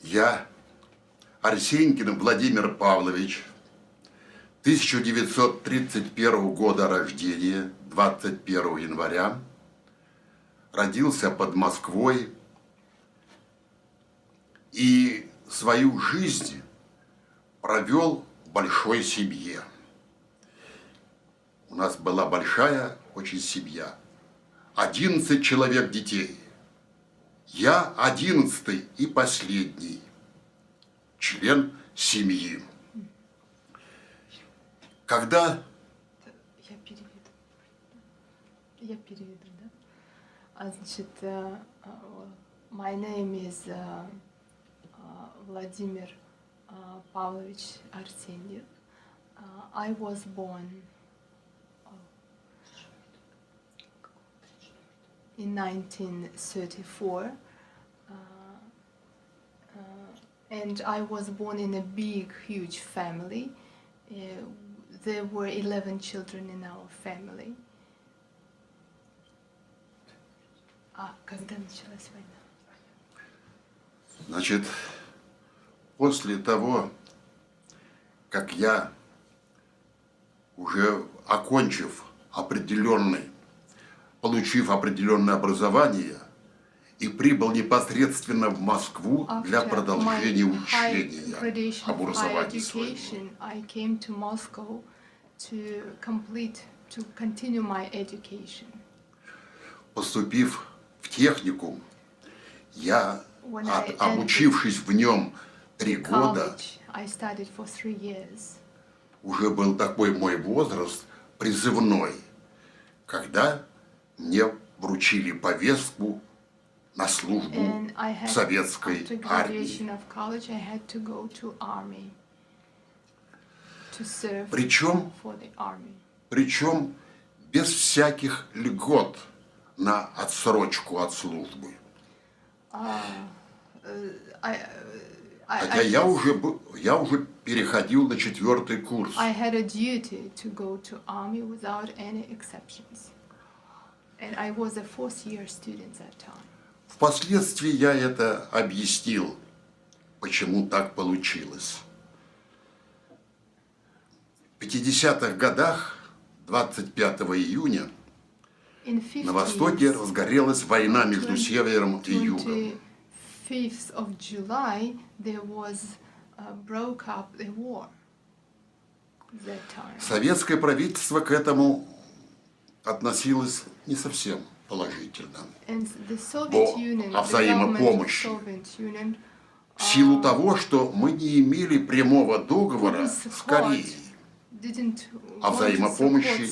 Я, Арсенькин Владимир Павлович, 1931 года рождения, 21 января, родился под Москвой и свою жизнь провел в большой семье. У нас была большая очень семья. 11 человек детей. Я 11-й и последний член семьи. Когда... Я переведу, да? Значит, my name is Vladimir Pavlovich Arsenyev. I was born in 1934, and I was born in a big, huge family. There were 11 children in our family. Когда началась война? Значит, после того, как я, уже окончив получив определенное образование, и прибыл непосредственно в Москву для продолжения учения, образования своего. I came to Moscow to continue my education. Поступив в техникум, я, обучившись в нем 3 года, I studied for 3 years. Уже был такой мой возраст призывной, когда мне вручили повестку на службу в советской армии. Причем без всяких льгот на отсрочку от службы. Хотя я уже переходил на 4-й курс. I had a duty to go to army without any exceptions. And I was a 4th-year student at that time. Впоследствии я это объяснил, почему так получилось. В 50-х годах, 25 июня, на Востоке разгорелась война между Севером и Югом. 5th of July, there was broke up a war that time. Советское правительство к этому относилось не совсем положительно. О взаимопомощи. В силу того, что мы не имели прямого договора с Кореей о взаимопомощи.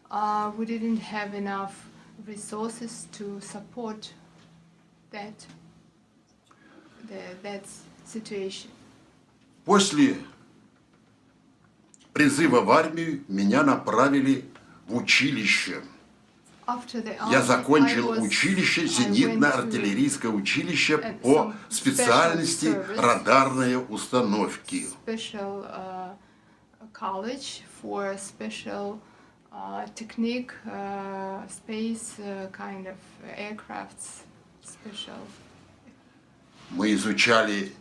We didn't have enough resources to support that situation. После призыва в армию меня направили в училище. Я закончил училище, зенитно-артиллерийское училище по специальности радарные установки. College for special technique, space kind of aircrafts, special. Мы изучали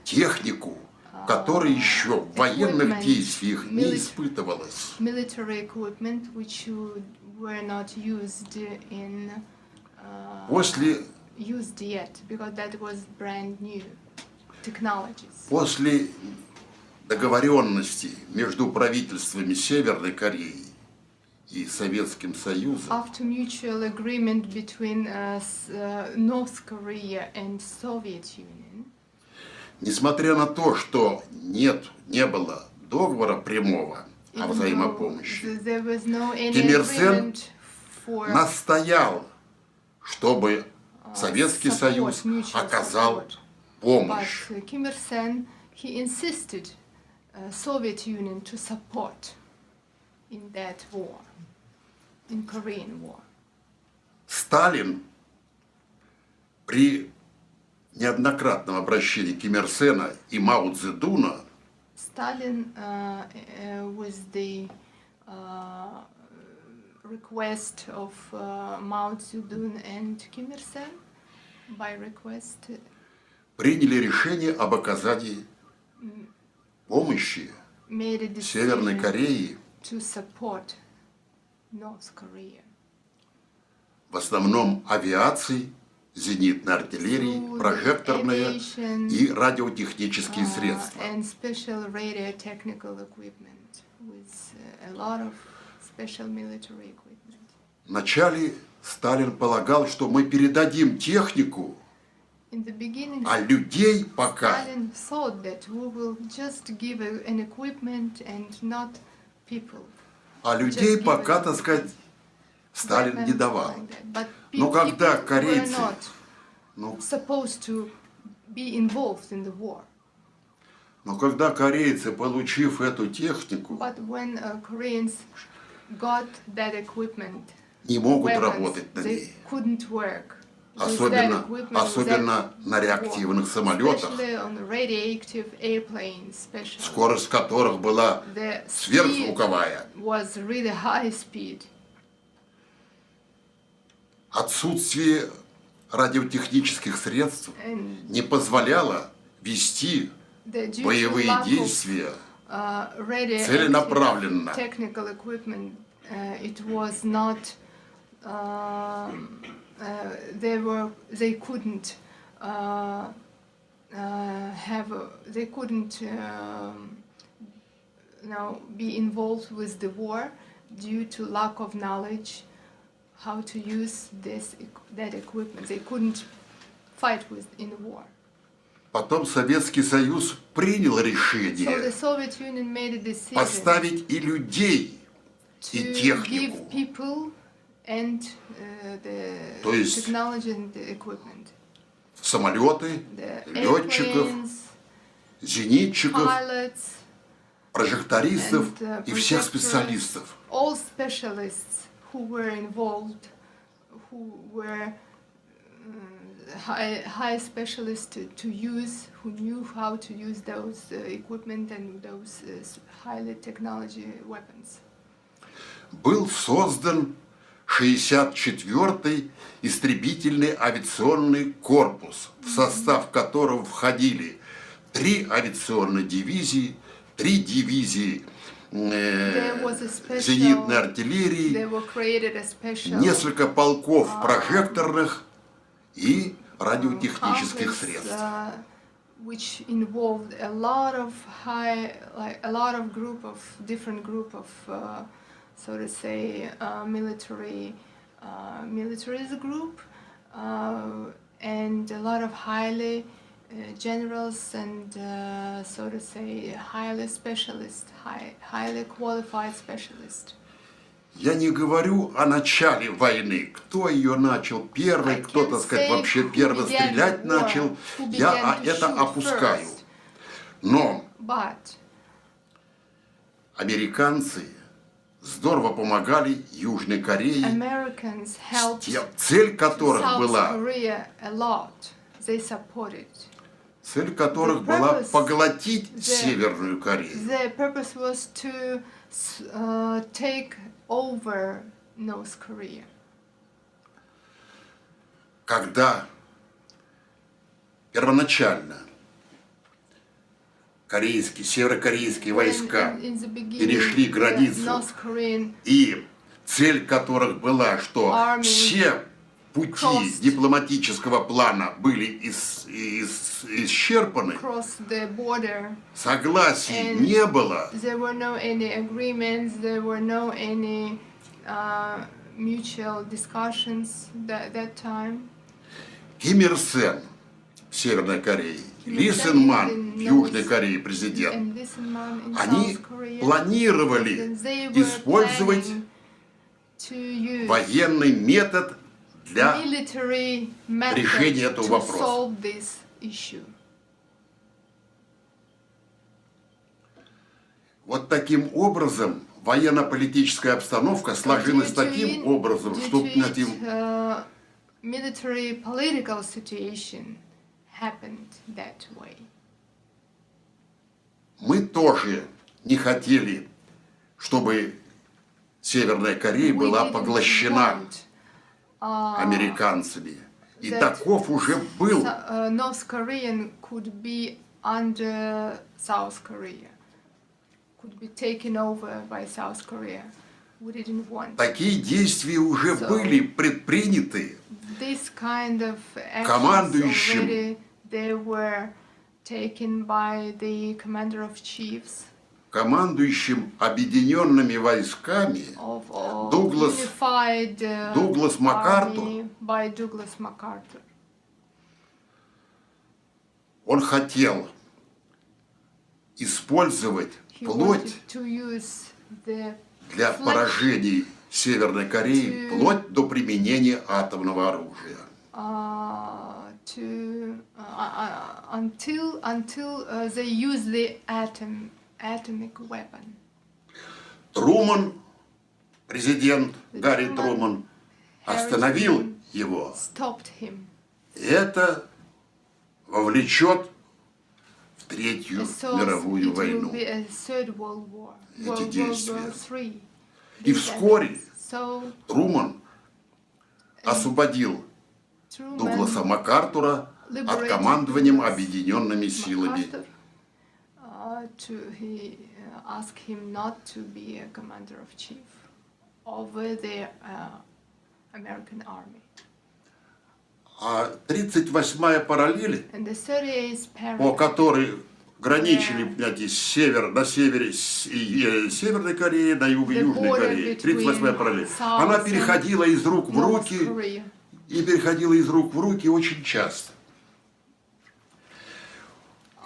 технику, которая еще в военных действиях не испытывалась. Military equipment which were not used yet because that was brand new technologies. После договоренности между правительствами Северной Кореи и Советским Союзом, after mutual agreement between North Korea and Soviet Union, несмотря на то, что не было договора прямого о взаимопомощи, Ким Ир Сен настоял, чтобы Советский Союз оказал помощь. Kim Il-sung, he insisted Soviet Union to support in that war, in Korean War. Сталин при неоднократном обращении Ким Ир Сена и Мао Цзэдуна Stalin, with the request of Mao Zedong and Kim Il-sung, by request, приняли решение об оказании помощи made a Северной decision Корее, to support North Korea в основном авиацией, зенитной артиллерией, through the прожекторные aviation, и радиотехнические средства. and special radio technical equipment with a lot of special military equipment. Вначале Сталин полагал, что мы передадим технику, In the beginning, а людей пока Stalin thought that we will just give an equipment and not people. А людей пока, так сказать, Сталин не давал. But Но когда people were корейцы, not ну, supposed to be involved in the war. но когда корейцы, получив эту технику, But when Koreans got that equipment, не могут weapons, работать на they ней, couldn't work. with that особенно, equipment, with особенно that на реактивных самолетах, especially on radioactive airplanes, especially. скорость которых была The speed сверхзвуковая. was really high speed. Отсутствие радиотехнических средств And не позволяло вести due to боевые lack of, действия radioactive целенаправленно. technical equipment, it was not. They couldn't they couldn't be involved with the war due to lack of knowledge how to use that equipment. They couldn't fight in the war. Потом Советский Союз принял So the решение Soviet Union made a decision поставить и людей, и to технику. give people and То the есть technology and the equipment. самолеты, The летчиков, airplanes, зенитчиков, pilots, прожектористов and и всех projectors, специалистов. all specialists who were involved, who were high specialists to use, who knew how to use those equipment and those highly technology weapons. Был создан 64-й истребительный авиационный корпус, в состав которого входили 3 авиационные дивизии, 3 дивизии зенитной артиллерии, They were created a special несколько полков прожекторных и радиотехнических complex, средств. which involved a lot of different group of so to say militaries group and a lot of highly generals and so to say highly qualified specialists. Я не говорю о начале войны, кто ее начал первый, кто, так сказать, вообще первый стрелять начал, я это опускаю. Но американцы здорово помогали Южной Корее, цель которых была поглотить Северную Корею. The purpose was to take over North Korea. Когда первоначально северокорейские войска перешли границу, и цель которых была, что все пути дипломатического плана были исчерпаны, согласий не было. There were no any agreements, there were no any mutual discussions that time. Ким Ир Сен в Северной Корее, Ли Сен Ман в Южной Корее президент, они планировали использовать военный метод для решения этого вопроса. Вот таким образом военно-политическая обстановка сложилась таким образом, что military political situation happened that way. Мы тоже не хотели, чтобы Северная Корея была поглощена американцами. И that таков уже был. North Korean could be under South Korea, could be taken over by South Korea. We didn't want. Такие действия уже So, были предприняты This kind of actions командующим already they were taken by the commander of chiefs командующим объединенными войсками of Douglas- unified Douglas MacArthur. army by Douglas MacArthur. Он хотел использовать He плоть wanted to use the для flesh поражения Северной Кореи, вплоть до применения атомного оружия. until they use the atomic weapon. Труман, президент Гарри Truman, Труман, Harry остановил Truman его. Stopped him. Это вовлечет в Третью So мировую it will войну. be a third World War, Эти World War действия. III. И These вскоре events. So Труман освободил Truman Дугласа МакАртура от liberated командованием Douglas объединенными силами. MacArthur, he asked him not to be a commander of chief over the American army. А 38-я параллель, And the 38th по parallel, которой граничили, понимаете, на севере Северной Кореи, на юге The Южной border Кореи, 38-я between параллель, South она and переходила из рук в North руки, Korea. и переходила из рук в руки очень часто.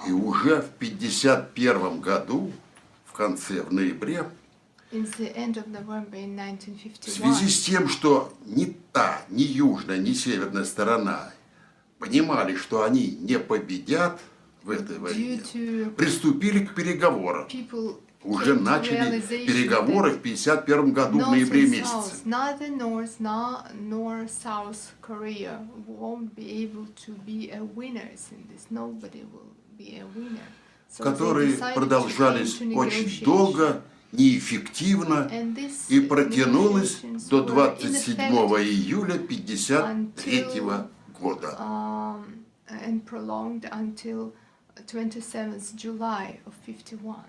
И уже в 1951 году, в конце, в ноябре, In the end of November in в связи 1951, с тем, что ни та, ни южная, ни северная сторона понимали, что они не победят в этой войне, due to приступили к переговорам. people Уже came to начали realization переговоры в 1951 году в North ноябре and месяце. South, neither North nor South Korea won't be able to be a winners in this. Nobody will be a winner. So they Которые decided to продолжались come to очень negotiation. долго, неэффективно, And this и протянулось negotiations до were 27 ineffective июля 1953 года. and prolonged until 27th July of 1951.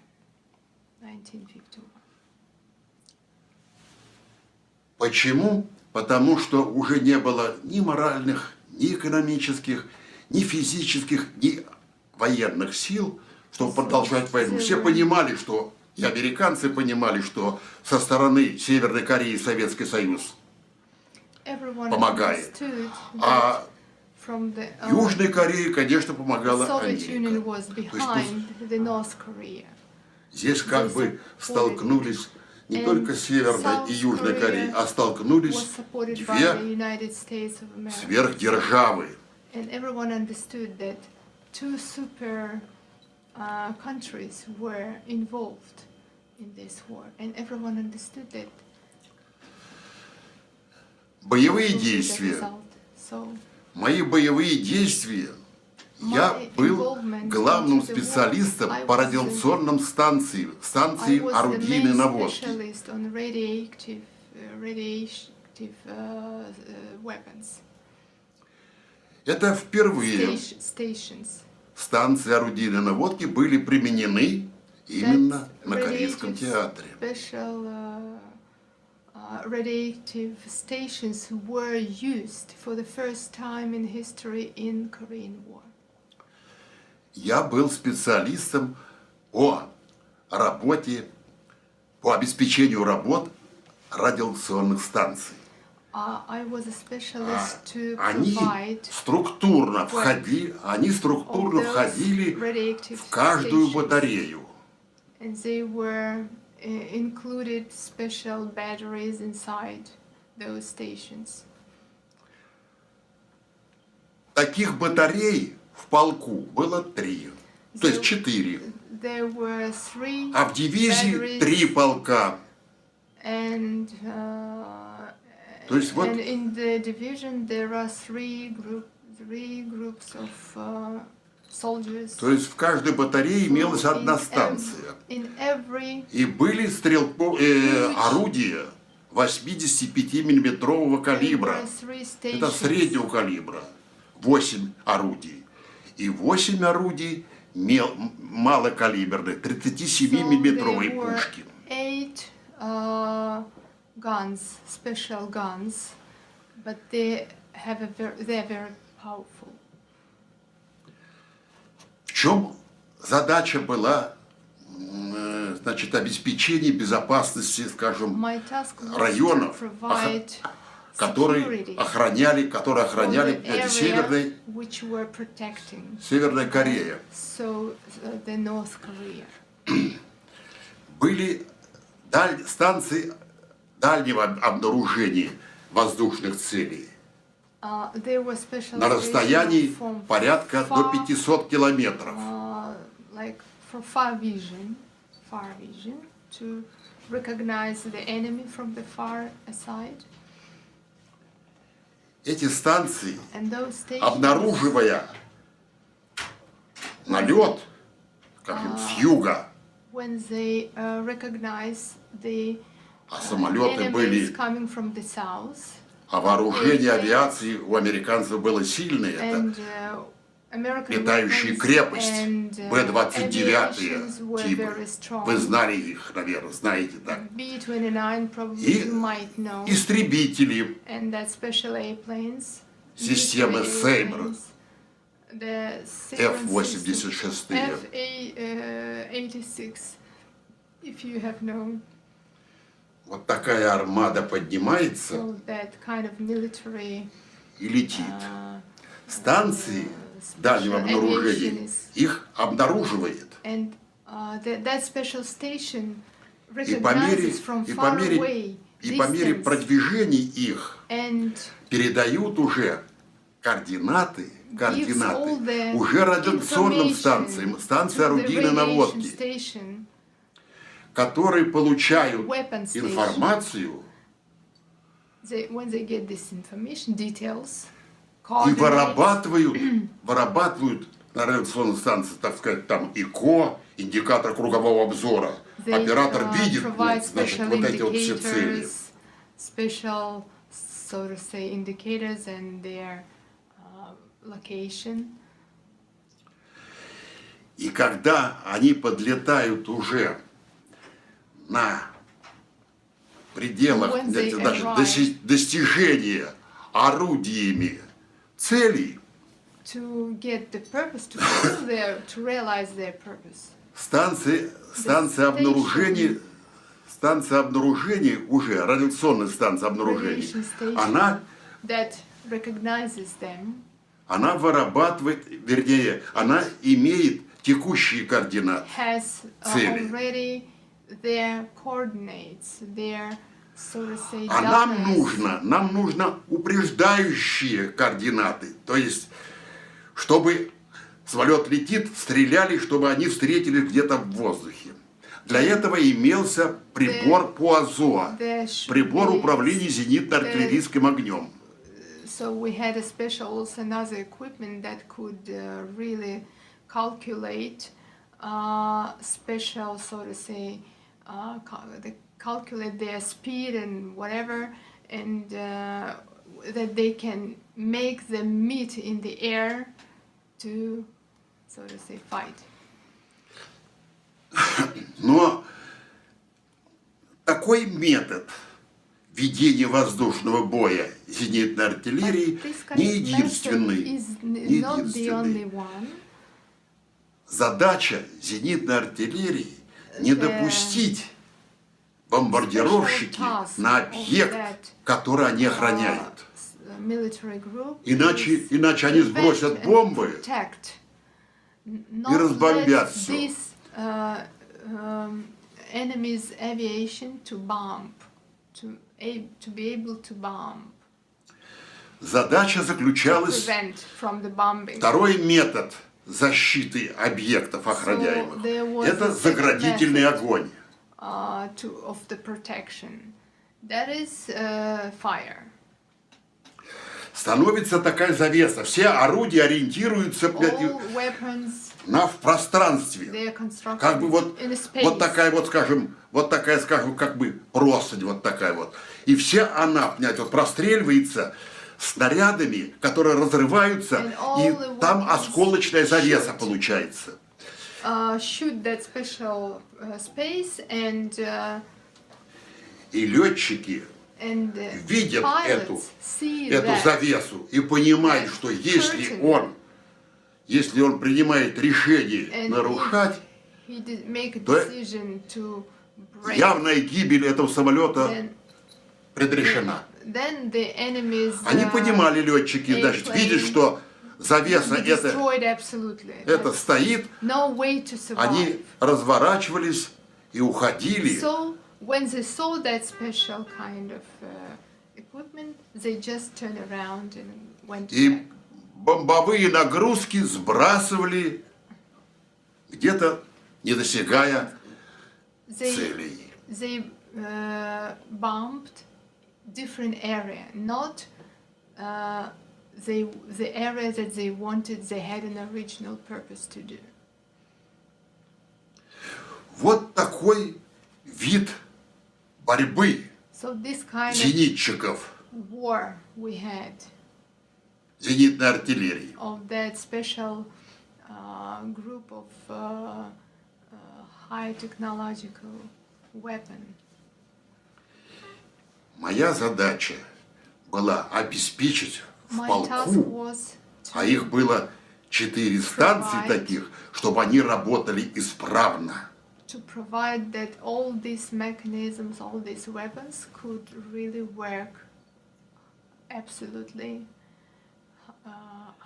Почему? Потому что уже не было ни моральных, ни экономических, ни физических, ни военных сил, чтобы продолжать войну. Все понимали, что, и американцы понимали, что со стороны Северной Кореи Советский Союз Everyone помогает. understood А that from the Южной Корее, конечно, помогала Soviet Union Америка. was То есть behind the North Korea. здесь как бы столкнулись не только Северная и Южная Корея, а Was столкнулись supported by the две United States of America. сверхдержавы. And everyone understood that two super countries were involved in this war. And everyone understood that Боевые will be the действия. result. So Мои боевые действия. Я был главным специалистом по радиационным станциям, I станции was the орудийной main наводки. specialist on radiative weapons Это впервые stations. станции орудийной наводки были применены именно на Корейском театре. Special radiative stations were used for the first time in history in Korean War. Я был специалистом по работе, по обеспечению работ радиационных станций. I was a specialist to Они provide структурно of those входили radiative в каждую stations. батарею. And they were included special batteries inside those stations. Таких батарей в полку было 3, то есть 4. There were 3 А в дивизии batteries 3 полка. and То есть вот and in the division there are 3 groups of soldiers. То есть в каждой батарее имелась In одна ev- станция. In every И были орудия 85-миллиметрового калибра. There were 3 Это stations. среднего калибра. 8 орудий. И 8 орудий малокалиберных, 37-миллиметровые So there were пушки. 8 guns, special guns, but they're very powerful. В чем задача была, значит, обеспечение безопасности, скажем, My task was районов, to provide которые security охраняли for the area Северная which were protecting. Корея. So the North Korea. Были станции дальнего обнаружения воздушных целей There were special на расстоянии stations from порядка до far, 500 километров. like for far vision, to recognize the enemy from the far side. Эти станции, And those stations, обнаруживая налет, скажем, с юга, when they recognize the а самолеты были, enemies coming from the south, а вооружение авиации у американцев было сильное, это and American летающие weapons крепости, and Б-29 aviations were типы. very strong. Вы знали их, наверное, знаете, так. B-29 probably И you might know. истребители, And that special airplanes. системы military Сейбр, airplanes, the Sabre system, F-86. F-86, if you have known. Вот такая армада поднимается So that kind of military и летит. Станции дальнего обнаружения их обнаруживает. and that special station И по мере, recognizes from и по far мере, away и по мере distance продвижения их and передают уже координаты all the уже радиационным станциям, information станции to the орудийной radiation наводки, station, которые получают weapon station. информацию When they get this information, details, и coordinates, вырабатывают на радиационной станции, так сказать, там ИКО, индикатор кругового обзора. they Оператор видит, provide значит, special вот эти вот все цели. indicators, special, so to say, indicators and their location. И когда они подлетают уже на пределах When they даже arrive. достижения орудиями целей, To get the purpose, to fulfill to realize their purpose. станция station. обнаружения уже, радиационная станция обнаружения, Radiation station она that recognizes them, она вырабатывает, вернее, она имеет текущие координаты. has Цели. already their coordinates, their, so to say, А datas. нам нужно упреждающие координаты. То есть, чтобы самолет летит, стреляли, чтобы они встретились где-то в воздухе. Для этого имелся прибор ПУАЗО, There should прибор be- управления зенитно-артиллерийским огнем. So we had a special, also another equipment that could really calculate special, so to say, calculate their speed and whatever, and that they can make them meet in the air to, so to say, fight. Но такой метод ведения воздушного боя зенитной артиллерии This kind не of единственный. method is Не not the only единственный. one. Задача зенитной артиллерии не допустить бомбардировщики на объект, который они охраняют. Military group Иначе is они prevent сбросят and бомбы protect, и разбомбят всё. This enemy's aviation to bomb, to be able to bomb, Задача заключалась prevent from the bombing. второй метод защиты объектов охраняемых. there was Это a second заградительный method. огонь. Of the protection, that is fire. Становится такая завеса. Все орудия ориентируются, All weapons в пространстве. They are constructed Как бы вот, in a space. вот такая вот, скажем, как бы простынь вот такая вот. И вся она, понимаете, вот простреливается снарядами, которые разрываются, And all и the там weapons осколочная завеса shoot. получается. Shoot that special space И летчики and видят pilots see эту that. завесу и понимают, что Curtain. если он принимает решение And нарушать, if he did make a то decision to break, явная гибель этого самолета then, предрешена. then the enemy's Они понимали, летчики, значит, видят, что завеса be destroyed absolutely. это There's стоит, no way to survive. они разворачивались и уходили. So when they saw that special kind of equipment, they just turned around and went И back. бомбовые нагрузки сбрасывали где-то, не достигая целей. They bombed different area, not the area that they wanted. They had an original purpose to do. Вот такой вид борьбы So this kind of зенитчиков, war we had зенитной артиллерии. of that special group of high technological weapon. Моя задача была обеспечить в My task полку, was а их было 4 станции Provide. таких, чтобы они работали исправно. to provide that all these mechanisms, all these weapons could really work absolutely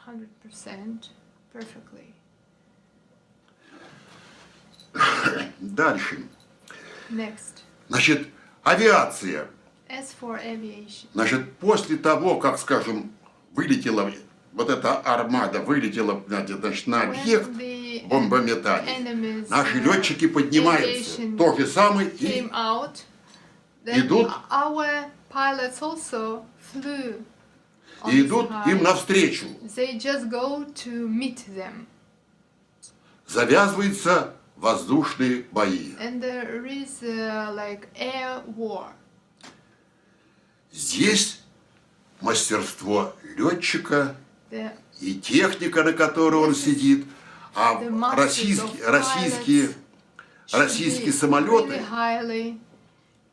100% perfectly. Дальше. Next, Значит, авиация. as for aviation, Значит, после того, как, скажем, вылетела вот эта армада, вылетела, значит, на объект when the бомбометания, enemy's наши летчики поднимаются, aviation то же самое, и came out, then идут. our pilots also flew on и the идут sky. им навстречу. They just go to meet them. Завязываются воздушные бои. And there is like air war. Здесь мастерство летчика The, и техника, на которой он сидит, а the masters российские, of российские, pilots российские should be самолеты, really highly,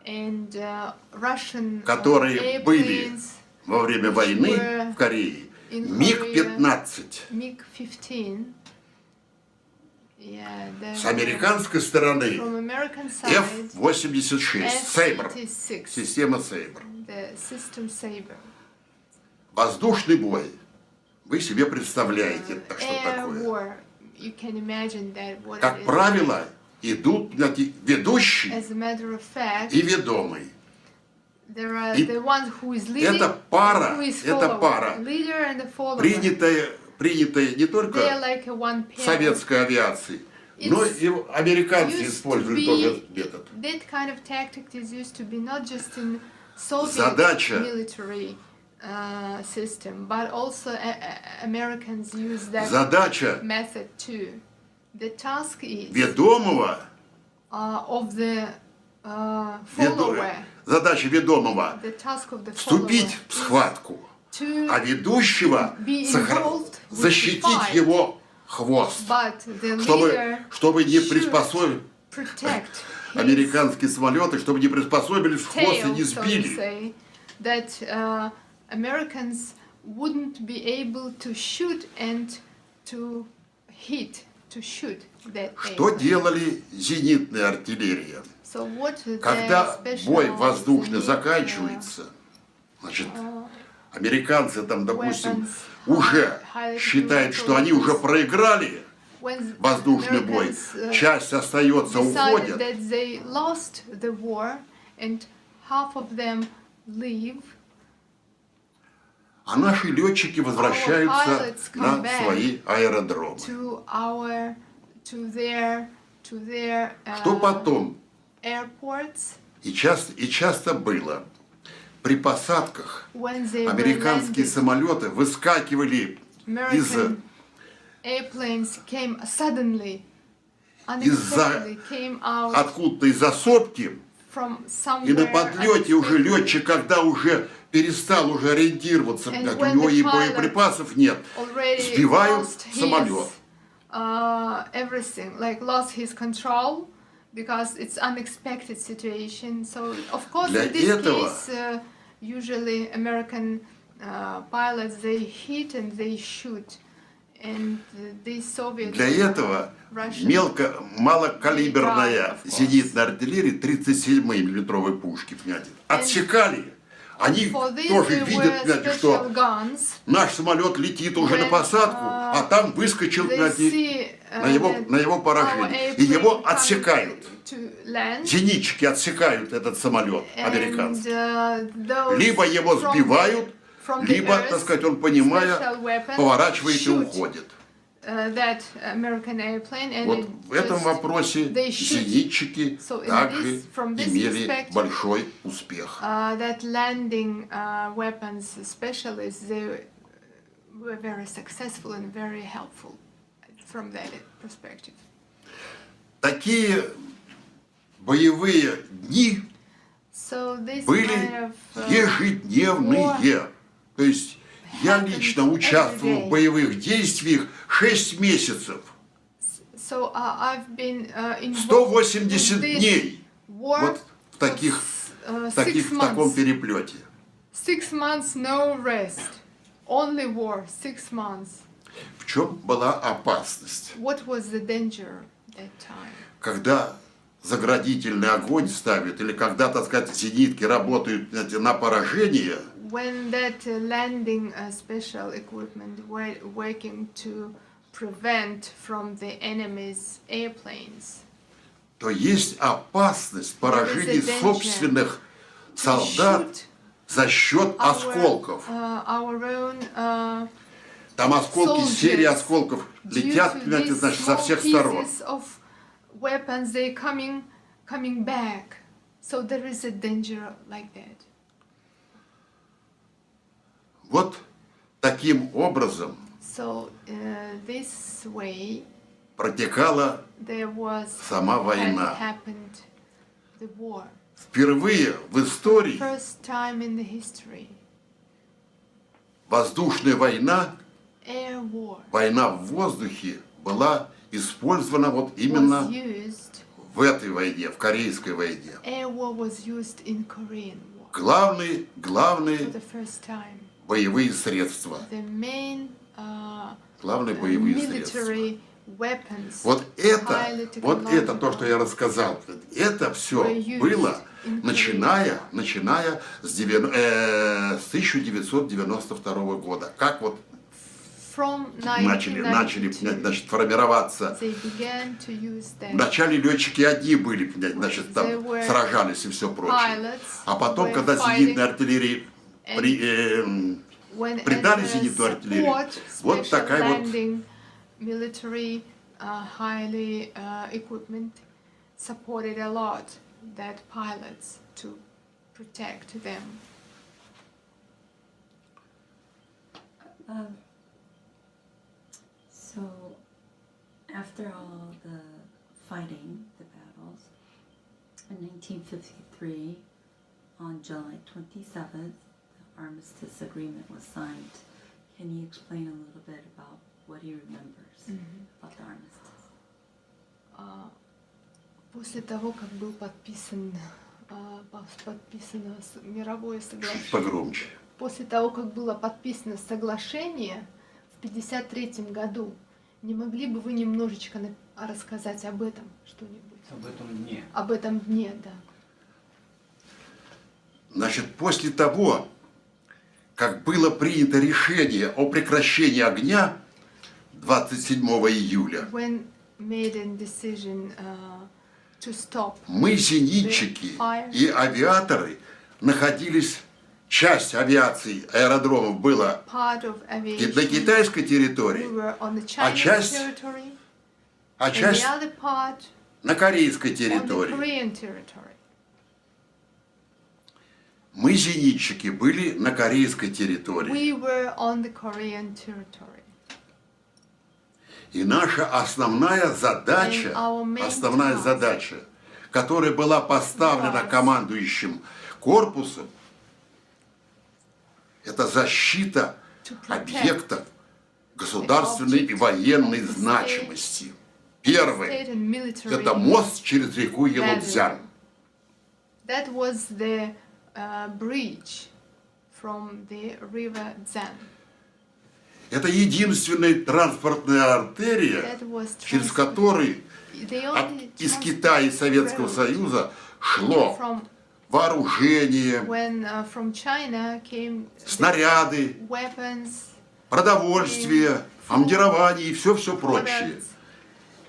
and Russian которые были airplanes, во время which войны were в Корее, in МиГ-15. MiG-15. Yeah, С американской стороны from American side, F-86, Сейбр, F-86, система Сейбр. the system Saber. Воздушный бой. Вы себе представляете, что Air такое. war. You can imagine that what it Как is. правило, идут ведущий As a matter of fact, и ведомый. there are И the one who is leading, эта пара, who is эта follower, пара, leader and the follower. принятая не They are только like a one pair. советской авиацией, но и американцы used to используют be- тоже метод. That kind of tactic is used to be not just in Soviet Задача- military system, but also Americans use that Задача method too. The task is ведомого, of the follower. задача ведомого The task of the вступить follower в схватку, to а ведущего be involved with the защитить fight. его хвост, But the leader чтобы не should приспособили protect his американские самолеты, чтобы не приспособились в хвост и tail, не so to сбили. say, that Americans wouldn't be able to shoot and to hit, to shoot that Что airplane. делали зенитная артиллерия? So what the Когда special бой воздушный unit, заканчивается, значит, американцы там, допустим, weapons, уже high считают, что technological они уже weapons, проиграли when воздушный бой, Americans, часть остается, decided уходят, that they lost the war and half of them leave, а наши летчики возвращаются pilots come на back свои аэродромы. to their Что потом? airports И часто было. При посадках when they were американские landed. самолеты выскакивали из American airplanes came suddenly, unexpectedly came out Откуда-то из-за сопки. from И на somewhere. подлете уже unexpectedly. летчик, когда уже перестал уже ориентироваться, And блядь, у when него the и pilot боеприпасов нет, Already сбивают lost самолет. everything, like lost his control because it's unexpected situation. So of course Для in this этого- case, usually American pilots they hit and they shoot, and these Soviet Для этого Russian малокалиберная of course. зенитная артиллерия 37 миллиметровой пушки, понимаете, отсекали. Они for this тоже there видят, were понимаете, special что guns. наш самолет летит уже на When, посадку, а там выскочил, They понимаете, see на его our поражение. И его airplane отсекают. coming to land. Зенитчики отсекают этот самолет американский. Those Либо его from сбивают, from the либо, earth, так сказать, он, понимая, special weapon поворачивает и shoot, уходит. That American airplane, and Вот it в этом just- вопросе they shoot. зенитчики So in также this- from this имели respect, большой успех. that landing weapons specialists, they were very successful and very helpful from that perspective. Такие боевые дни So this были kind of ежедневные. То есть я лично участвовал в боевых действиях 6 месяцев, so I've been involved 180 in this дней war вот в таких, for, в таком переплете. 6 months no rest, only war. 6 months. В чем была опасность? What was the danger that time? Когда заградительный огонь ставят, или когда, так сказать, зенитки работают, знаете, на поражение, When that landing special equipment were working to prevent from the enemy's airplanes, то есть опасность поражения danger собственных to солдат shoot за счет our, осколков. our own Там осколки, soldiers, серии осколков due летят, to понимаете, these значит, со small всех сторон. pieces of weapons, they coming back. So there is a danger like that. Вот таким образом So this way протекала there was сама had война. happened the war. Впервые в истории First time in the history, воздушная война, air war война в воздухе была использована вот was именно used. в этой войне, в Корейской войне. Air war was used in Korean War Главные for the first time. боевые средства. The main Главные боевые средства. military weapons. Вот highly это то, что я рассказал. Это все было, начиная с 1992 года. Как вот From начали 1992, значит, формироваться. they began to use that. Вначале летчики одни были, значит, там They were сражались и все прочее. pilots А потом, were когда fighting, зенитной артиллерии when придали as a зенитную артиллерию, support, вот special такая вот landing military highly equipment supported a lot that pilots to protect them. So, after all the fighting, the battles, in 1953, on July 27th, the armistice agreement was signed. Can you explain a little bit about what he remembers about the armistice? После того, как был подписано мировое чуть соглашение, погромче. после того, как было подписано соглашение в 1953 году, не могли бы вы немножечко рассказать об этом что-нибудь? Об этом дне. Об этом дне, да. Значит, после того, как было принято решение о прекращении огня 27 июля, When made a decision to stop, мы, зенитчики и авиаторы, находились, часть авиации аэродромов была part of на aviation, китайской we территории, were on the Chinese часть- territory, а and the часть other part на корейской on the территории. Korean territory. Мы, зенитчики, были на корейской территории. We were on the Korean territory. И наша основная задача, And our main основная task задача, которая была поставлена was командующим корпусом, это защита to protect объектов государственной и военной of the state, значимости. Первое state and military – это мост через реку value. Елудзян. That was the bridge from the river Zan. Это единственная транспортная артерия, That was через transport- которой the от- only из transport Китая и Советского route Союза шло from вооружение, when from China came the снаряды, weapons, продовольствие, обмундирование и все-все прочее. products.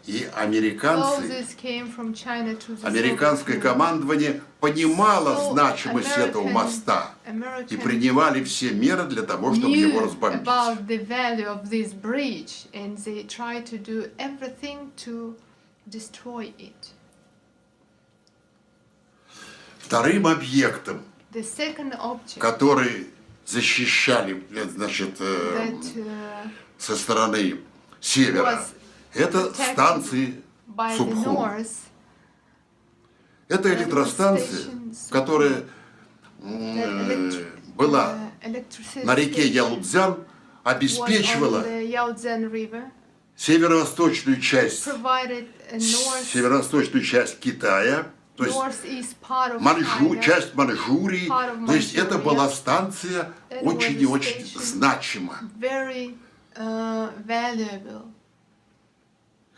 И All американцы, this came from China to the американское Soviet Union. командование понимало So значимость этого моста и American принимали все меры для того, чтобы его knew разбомбить. about the value of this bridge, and they tried to do everything to destroy it. Вторым объектом, The second object который защищали, значит, that со стороны севера, was это protected станции by the Субхум. North, Это электростанция, station Субхум. которая была electricity на реке station Ялудзян, was on обеспечивала the Yaodzan River, северо-восточную часть, provided a северо-восточную часть Китая, то есть northeast part of China. часть Маньчжурии. part of То есть это Manchuria. была станция That очень was и a очень station. значима. Very valuable.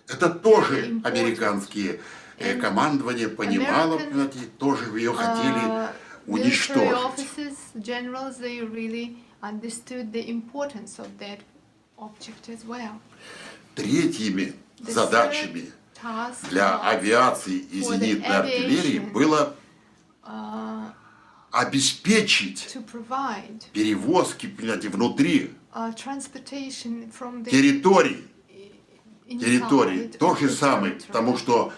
Это тоже important. американские And командование понимало, American, понимаете, тоже ее хотели Military уничтожить. officers, generals, they really understood the importance of that object as well. Третьими The задачами third task для was авиации и for the зенитной артиллерии aviation, было uh, обеспечить to provide перевозки, понимаете, внутри transportation from the территорий, inside то of же the самое, territory. потому что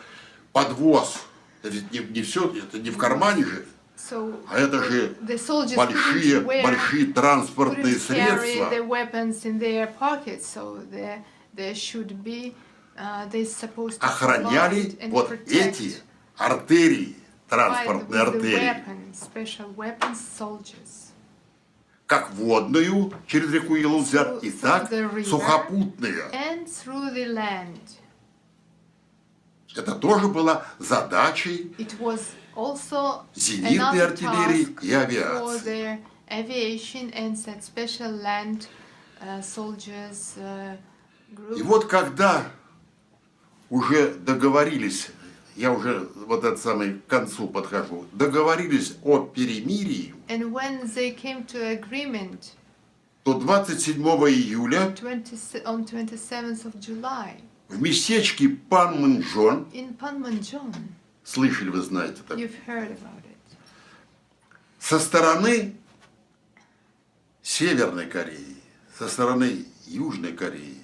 подвоз, это ведь не все, это не в кармане же, So а это же the soldiers большие couldn't транспортные couldn't carry средства. the weapons in their pockets, so there should be they're supposed to Охраняли provide and вот protect, эти артерии, provide транспортные with the артерии, weapons, special weapons, soldiers. как водную через реку Елудзян, и Through так the river. сухопутные. And through the land. Это тоже была задачей It was also зенитной another артиллерии task и for авиации. the aviation and that special land soldiers group. И вот когда уже договорились, я уже вот это самое к концу подхожу, договорились о перемирии, And when they came to agreement то 27 июля 20, on 27th of July в местечке Панмунджон, in Panmunjom, слышали вы знаете так, you've heard about it, со стороны Северной Кореи, со стороны Южной Кореи,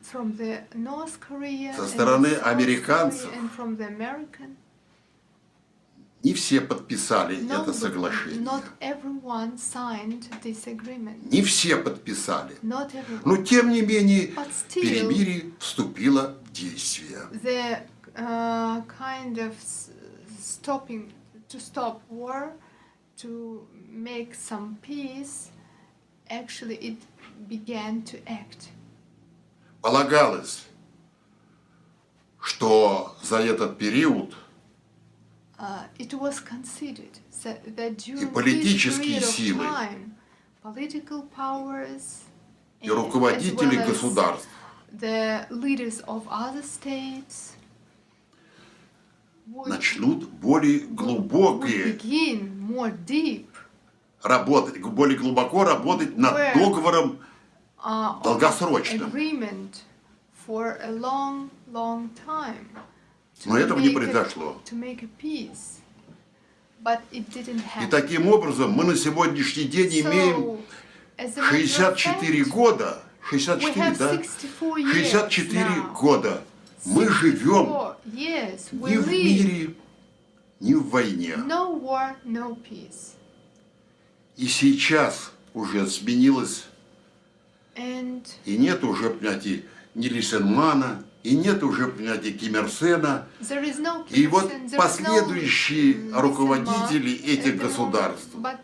from the North Korea Со and стороны South американцев. Korea and from the American, не все подписали это nobody- соглашение. not everyone signed this agreement. Не все подписали. Not everyone. Но тем не менее But still- перемирие вступило в действие. The kind of stopping to stop war, to make some peace, actually it began to act. Полагалось, что за этот период It was considered that during this политические period of силы, time, political powers и руководители as well as государств the leaders of other states would начнут более глубокие begin more deep работать, более глубоко работать над договором of долгосрочным. agreement for a long, long time. to Но этого не make a- произошло. To make a peace, but it didn't И happen. таким образом мы на сегодняшний день имеем So, as a matter of 64 fact, года, we 64, have да? 64 years 64 now. года мы живем 64 years we ни в live. мире, ни в войне. No war, no peace. И сейчас уже сменилось, And и нет уже, понимаете, ни Лисенмана, и нет уже, понимаете, Ким Ир Сена. There is no И вот person, there is no последующие руководители Listen, этих at the государств, moment, but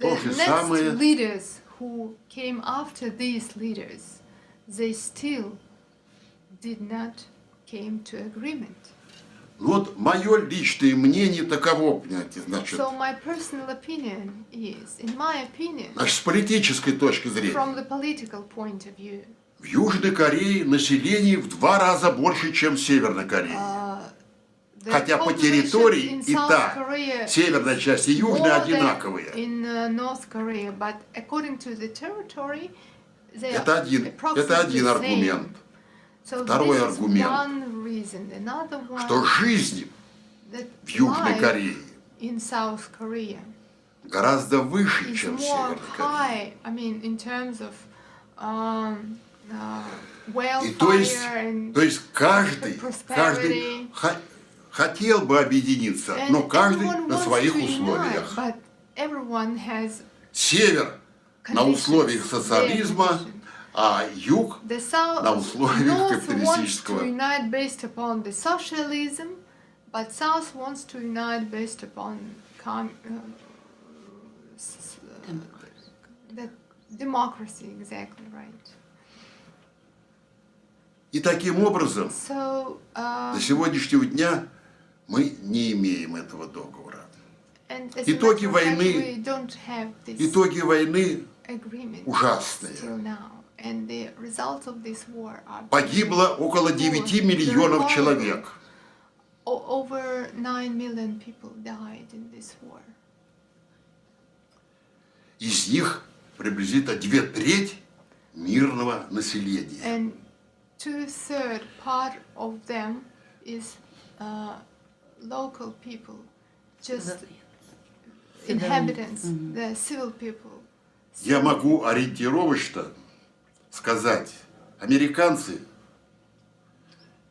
То the же next самое. leaders who came after these leaders, they still did not came to agreement. вот мое личное мнение таково, понимаете, значит, So my personal opinion is, in my opinion, с политической точки зрения, from the political point of view, в Южной Корее население в 2 раза больше, чем в Северной Корее. the Хотя по population территории in и South та, Korea северная часть и южная, more than одинаковые. in North Korea, but according to the territory, they Это are один approximately the аргумент. same. So Второй this is аргумент, one reason. Another one, что жизнь that в Южной life Корее in South Korea гораздо выше, is чем в more Северной Корее. high. I mean, in terms of И то есть, welfare and каждый prosperity. хотел бы объединиться, And но каждый everyone на wants своих to unite, условиях. but everyone has Север на conditions, условиях their социализма, conditions. а юг The South, на условиях North wants to капиталистического. unite based upon the socialism, but South wants to unite based upon the democracy. Exactly right. И таким образом, So до сегодняшнего дня мы не имеем этого договора. and as Итоги a matter of fact, войны- we don't have this Итоги войны agreement ужасные. till now, and the results of this war are Погибло около 9 миллионов человек. Over 9 million people died in this war. Из них приблизительно 2/3 мирного населения. And 2/3 part of them is local people, just inhabitants, the civil people. Я могу ориентировочно сказать, американцы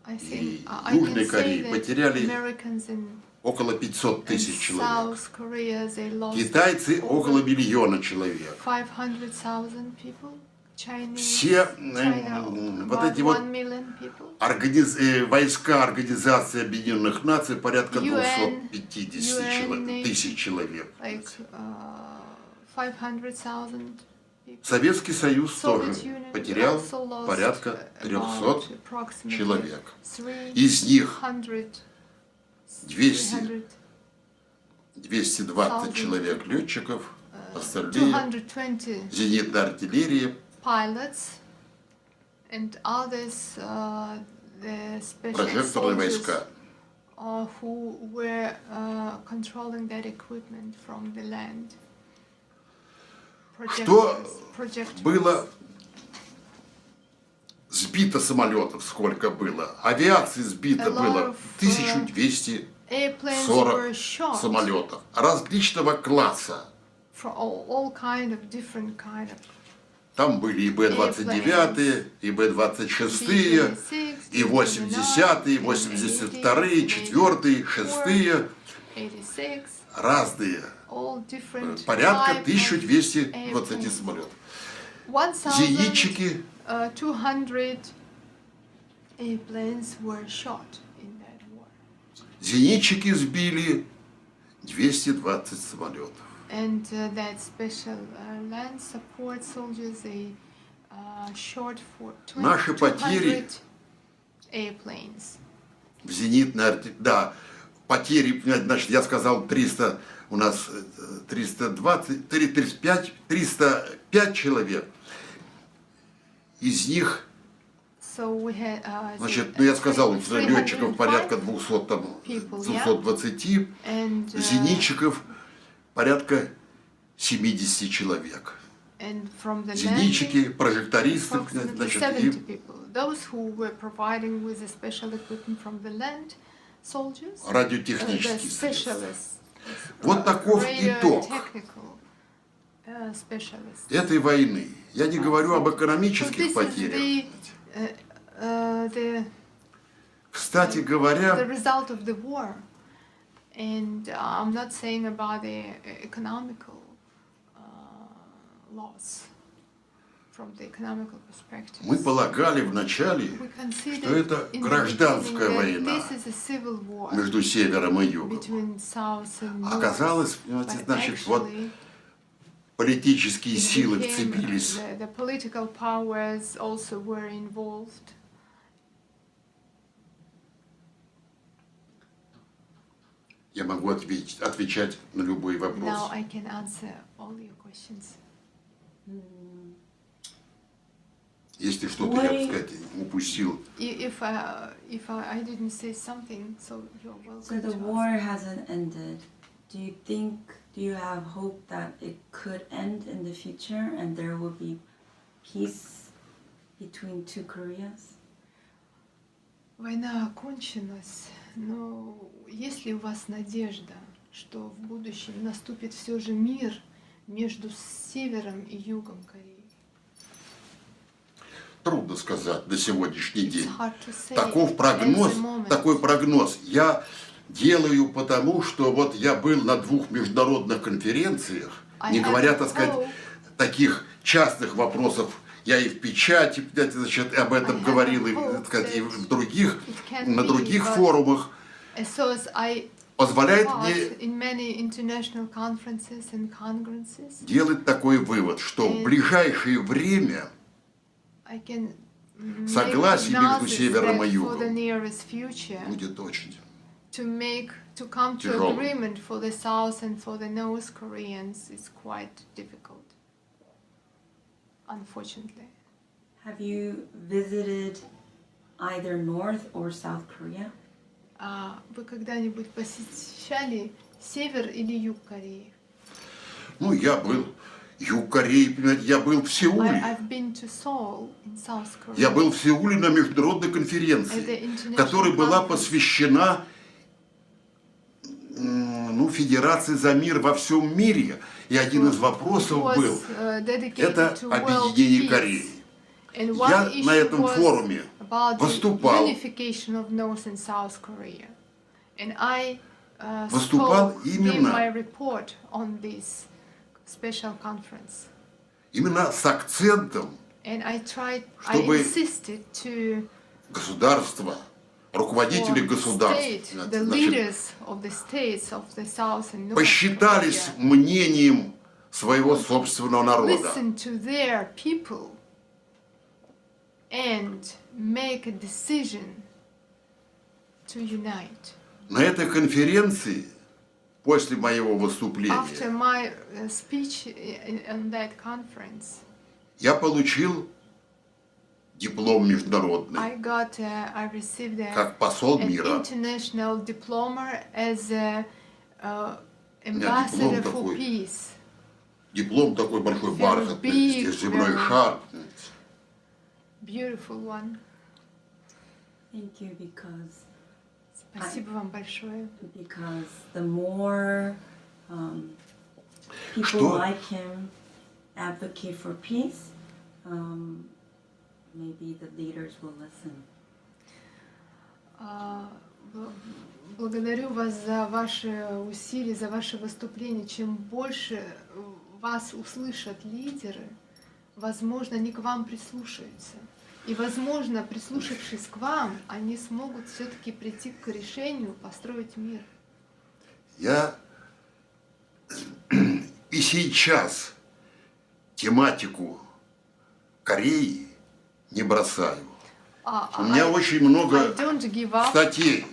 I И think I Южной can say Корее that потеряли Americans in около 500 тысяч человек. South Korea they lost Китайцы около миллиона человек. 500,000 people. Chinese, Все China, вот about эти вот 1 million people. войска Организации Объединенных Наций порядка UN 250 тысяч человек. Like 500,000 people. Советский Союз Soviet тоже Union потерял also lost порядка 300 approximately человек. 300, Из них 200, 220 человек летчиков, остальные 220 зенитная артиллерия, pilots and others, the special прожекторные soldiers войска. who were controlling that equipment from the land. Что Projectors. было сбито самолетов, сколько было? Авиации сбито A lot было of, 1240 Airplanes were shot самолетов различного класса. for all kind of different kind of Там были и Б-29, и Б-26, и 80-е, 82-е, 4-е, 6-е, 86, разные. all different Порядка type of 1220 airplanes. самолетов. 1,200 Зенитчики airplanes were shot in that war. Зенитчики сбили 220 самолетов. And that special land support soldiers, they shot for Наши потери 200 airplanes. В зенитной артиллерии, да, потери, значит, я сказал 300, у нас 320, 305 человек. Из них, So we had, значит, ну я сказал, летчиков 305 порядка 200, там, people, 220, and, зенитчиков порядка 70 человек. and from the Зенитчики, landing, прожектористы, approximately значит, 70 и people. Those who were providing with the special equipment from the land soldiers, the радиотехнические средства. specialists, Вот таков итог technical specialists. этой войны. Я не говорю об So экономических this is потерях. the Кстати the говоря, result of the war, and I'm not saying about the economical loss. from the economical perspective. Мы полагали вначале, We considered что это in the гражданская beginning that война this is a civil war между севером и югом. between South and North. Оказалось, понимаете, But значит, вот actually, политические it силы became, вцепились. the political powers also were involved. Я могу отвечать на любые Now вопросы. I can answer all your questions. Если что-то, я, так сказать, упустил, If I didn't say something, so you're welcome So the to war ask. hasn't ended. Do you have hope that it could end in the future and there will be peace between two Koreas? Война окончилась, но есть ли у вас надежда, что в будущем наступит все же мир между севером и югом Кореи? трудно сказать на сегодняшний It's день. hard to say Такой прогноз, at the moment. такой прогноз я делаю потому, что вот я был на 2 международных конференциях, не I говоря, have так сказать, hope. таких частных вопросов. Я и в печати, значит, об этом I have говорил, и, hope так сказать, и that в других, it can на be, других but форумах, So as I позволяет taught мне in many international conferences and congresses, делать такой вывод, что в ближайшее время I can make согласие между prognosis севером и that for the югом nearest future будет очень to come to Тяжелым. agreement for the South and for the North Koreans is quite difficult, unfortunately. Have you visited either North or South Korea? Вы когда-нибудь посещали север или юг Кореи? Ну, я был юг Кореи, понимаете, я был в Сеуле. I've been to Seoul in South Korea. Я был в Сеуле на международной At конференции, the international которая была conference. посвящена Федерации за мир во всем мире. И один из вопросов was, был dedicated это to world объединение peace. Кореи. And Я one на issue этом was форуме about the выступал. unification of North and South Korea. And I Выступал spoke, gave именно- my report on this special conference. Именно с акцентом And I Чтобы insisted to государства, руководители for государств, state, the значит, leaders of the states of the South and North посчитались Korea, мнением своего собственного народа. listen to their people and make a decision to unite. На этой конференции, после моего After выступления, my speech on that conference, я получил диплом международный, I received как посол an мира. international diploma as a диплом ambassador for такой. peace. Диплом такой большой, Very бархатный, big, земной very- шар. Beautiful one. Thank you Спасибо вам большое. because the more people Что? like him advocate for peace, maybe the leaders will listen. Благодарю вас за ваши усилия, за ваше выступление. Чем больше вас услышат лидеры, возможно, они к вам прислушаются. И, возможно, прислушавшись к вам, они смогут все-таки прийти к решению построить мир. Я и сейчас тематику Кореи не бросаю. У меня очень I много don't give up статей,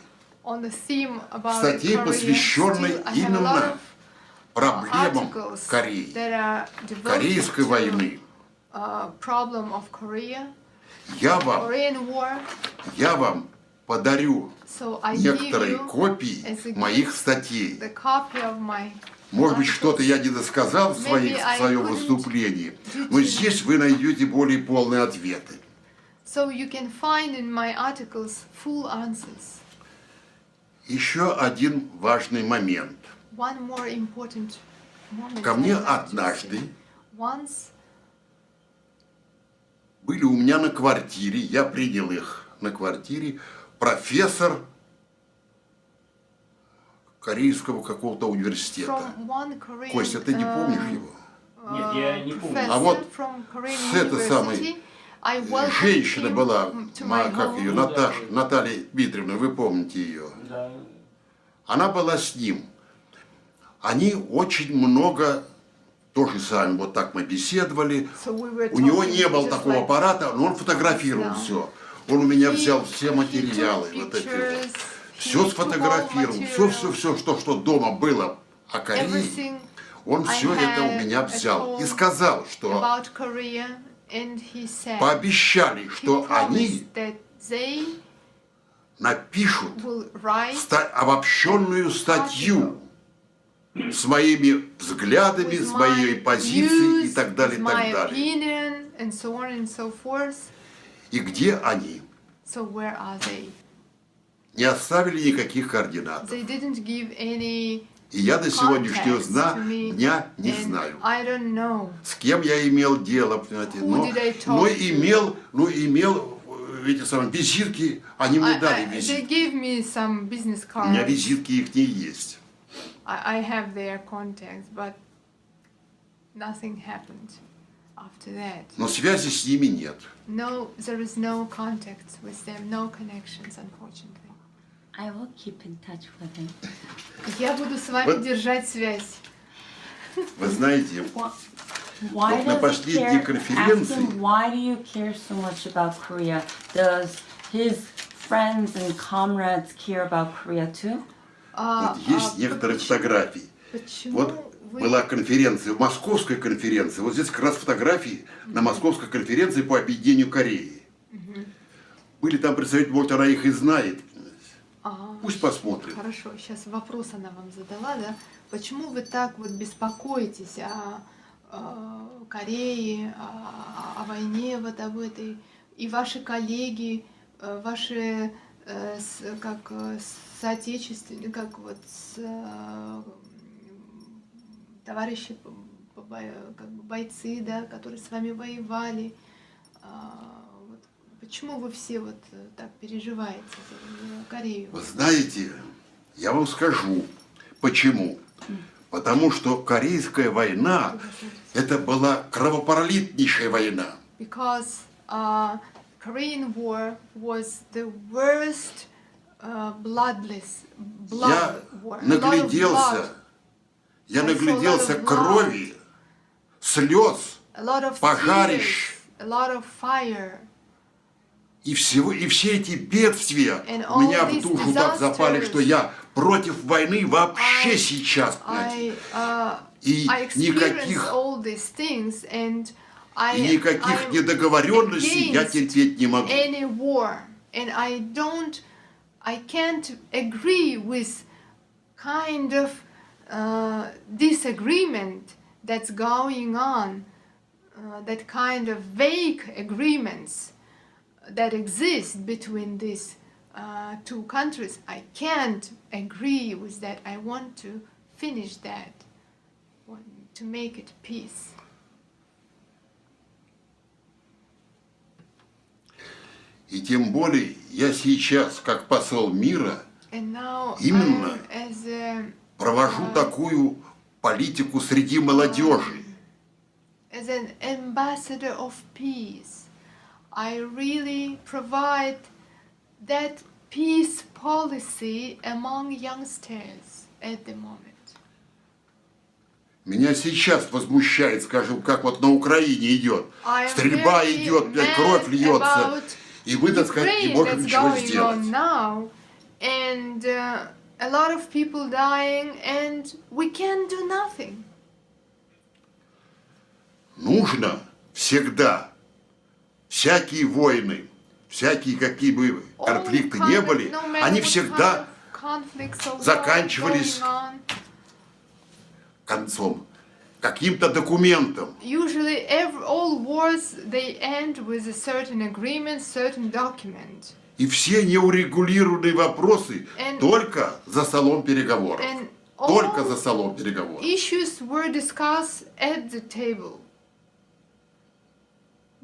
on the theme about статей, Korea. посвященной Still, I have a lot именно of проблемам articles Кореи, that are devoted Корейской to, войны. problem of Korea, Я вам подарю so I give некоторые you копии as a моих gift статей. the copy of my Может быть, articles. что-то я не досказал в Maybe I своем couldn't выступлении, due но to- здесь вы найдете более полные ответы. So you can find in my articles full answers. Еще один важный момент. One more important moment. Ко мне I'd like to однажды say. Once были у меня на квартире, я принял их на квартире, профессор корейского какого-то университета. from one Korean Костя, ты не помнишь его? Нет, я не помню. professor А вот from Korean с этой самой University. I welcomed женщина him была, to my как ее, home. Наташа, Наталья Дмитриевна, вы помните ее. Да. Она была с ним. Они очень много, тоже сами, вот так мы беседовали. So we were У него talking не было just такого like аппарата, но он фотографировал now. все. Он у меня He- взял все he материалы, took вот эти pictures, вот. he Все took all сфотографировал, material, все, что дома было о Корее. everything Он I все это у had меня at взял и home сказал, что about Korea, and he said пообещали, he что они promised that they напишут will write обобщенную статью с моими взглядами, with с моей my позицией и views, так далее, with и my так далее. opinion, and so on and so forth. И где они? So where are they? Не оставили никаких координат. They didn't give any И я до сегодняшнего contacts to me, дня не and знаю, I don't know. с кем я имел дело, понимаете. Who did I talk Но to? имел эти самые визитки, они мне дали They визитки. gave me some business У меня cards. визитки их не есть. I have their contacts, but nothing happened after that. Но связи с ними нет. No, there is no contact with them, no connections, unfortunately. I will keep in touch with him. Я буду с вами Вот. держать связь. Вы знаете, Why Вот на does he последней care? конференции- Ask him, why do you care so much about Korea? Does his friends and comrades care about Korea too? вот есть некоторые фотографии. Почему Вот вы... была конференция, московская конференция. Вот здесь как раз фотографии на московской конференции по объединению Кореи. Были там представители, может, она их и знает. Ага. Пусть посмотрит. Хорошо, сейчас вопрос она вам задала, да? Почему вы так вот беспокоитесь о Корее, о войне вот об этой, и ваши коллеги, ваши соотечественники, как вот товарищи, как бы бойцы, да, которые с вами воевали, вот, почему вы все вот так переживаете за Корею? Вы знаете, я вам скажу, почему. Потому что Корейская война, это была кровопролитнейшая война. Because Korean War was the worst bloodless Я war. нагляделся, I saw a lot нагляделся of blood. крови, слез A lot of пожарищ. tears, a lot of fire. и все эти бедствия And у меня all в these душу так запали, disasters. что я против войны вообще I- сейчас, понимаете. И I experienced никаких all these things, and и никаких I'm недоговоренностей я against терпеть не могу. any war, and I can't agree with kind of disagreement that's going on, that kind of vague agreements that exist between these two countries. I can't agree with that. I want to finish that, to make it peace. И тем более я сейчас, как посол мира, And now Именно. I'm as a провожу такую политику среди молодежи. as an ambassador of peace, I really provide that peace policy among youngsters at the moment. Меня сейчас возмущает, скажем, как вот на Украине идет. I am Стрельба very идет, mad кровь льется. about И мы, так сказать, не Ukraine можем that's ничего going сделать. on now, and a lot of people dying, and we can't do nothing. Нужно всегда всякие войны, всякие какие бы All конфликты kind не of- были, no matter они what всегда kind of conflicts or war заканчивались going on, концом, каким-то документом. usually all wars they end with a certain agreement, certain document. И все неурегулированные вопросы And- только за столом переговоров. And Только all за столом переговоров. issues were discussed at the table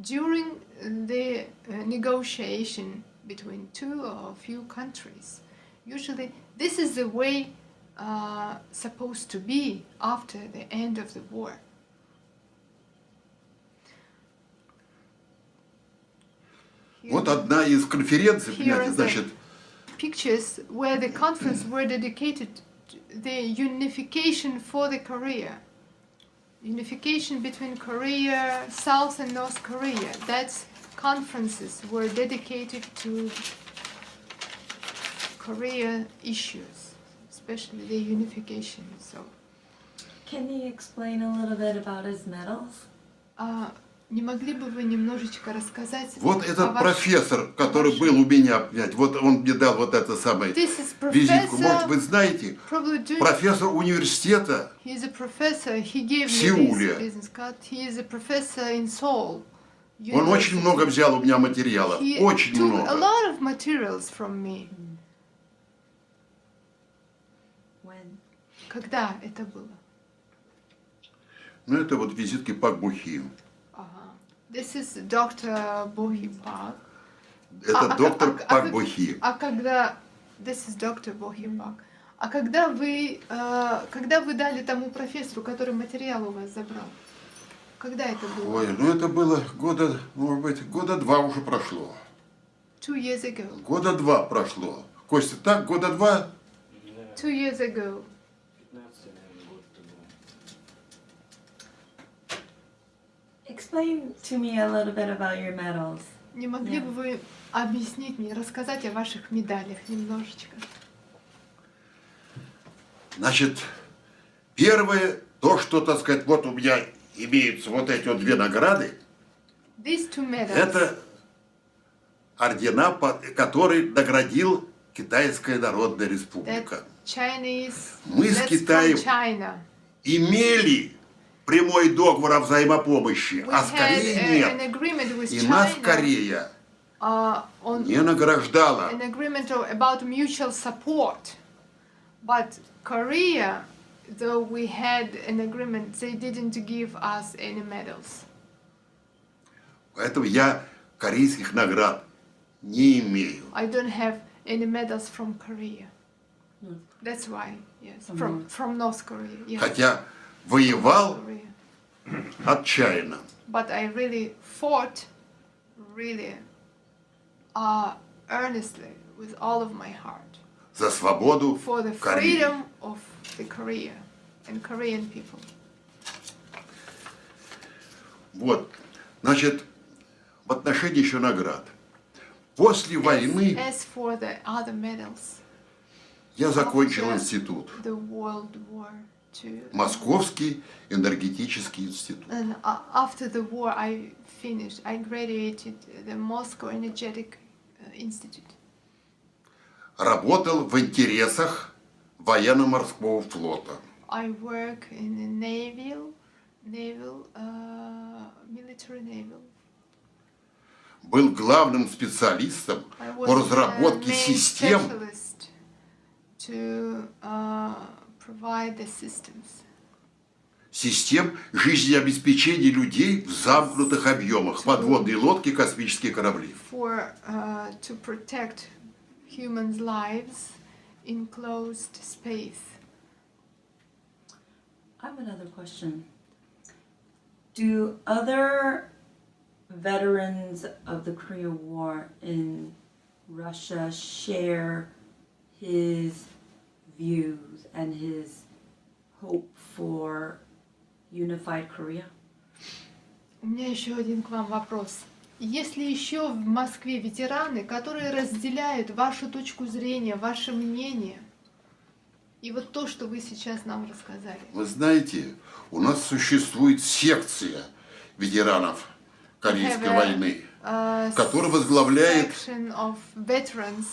during the negotiation between two or few countries. Usually, this is the way supposed to be after the end of the war. Вот одна из конференций, Here понимаете, is значит, pictures where the conference were dedicated to the unification for the Korea. Unification between Korea, South and North Korea. That's conferences were dedicated to Korea issues, especially the unification. So, Can you explain a little bit about his medals? не могли бы вы немножечко рассказать вот о этот ваших- профессор, который ваших- был у меня, понимаете, вот он мне дал вот это самое This is визитку. Может, professor, вы знаете, probably doing профессор университета He's a professor. He gave me Сеуле. this business card. He is a professor in Seoul. Он очень University. много взял у меня материалов, He очень took a много. lot of materials from me. When? Когда это было? Ну, это вот визитки Пак Бухи. This is Dr. Bohi Park. Это доктор Пак Бухи. А когда... This is Dr. Bohi Park. А когда вы дали тому профессору, который материал у вас забрал? Когда это было? Ой, ну это было года, может быть, года 2 уже прошло. 2 years ago. Года 2 прошло. Костя, так, года 2? 2 years ago. 15, наверное, год тому. Explain to me a little bit about your medals. Не могли Yeah. бы вы объяснить мне, рассказать о ваших медалях немножечко? Значит, первое, то, что, так сказать, вот у меня имеются вот эти вот 2 награды, These two medals. это ордена, который наградил Китайская Народная Республика. That Chinese. Мы с That's Китаем from China. имели прямой договор о взаимопомощи, We а с had Кореей an нет. agreement with И нас China Корея on не награждала. an agreement about mutual support, but Korea, though we had an agreement, they didn't give us any medals. Поэтому я корейских наград не имею. I don't have any medals from Korea. North That's why, yes, From from North Korea. Yes, Хотя воевал Korea. отчаянно. But I really fought, really earnestly with all of my heart За свободу for the Кореи. freedom of the Korea and Korean people. Вот. Значит, в отношении еще наград. После войны As for the other medals, я закончил after институт. the World War II, Московский энергетический институт. and after the war, I finished. I graduated the Moscow Energetic Institute. Работал в интересах военно-морского флота. I work in the military naval. Был главным специалистом I по was разработке the main систем specialist to provide the systems. систем жизнеобеспечения людей в замкнутых объемах, подводные лодки, космические корабли. For to protect humans' lives in closed space. I have another question. Do other veterans of the Korean War in Russia share his views and his hope for unified Korea? У меня еще один к вам вопрос. Есть ли еще в Москве ветераны, которые разделяют вашу точку зрения, ваше мнение? И вот то, что вы сейчас нам рассказали. Вы знаете, у нас существует секция ветеранов Корейской войны, который возглавляет Section of veterans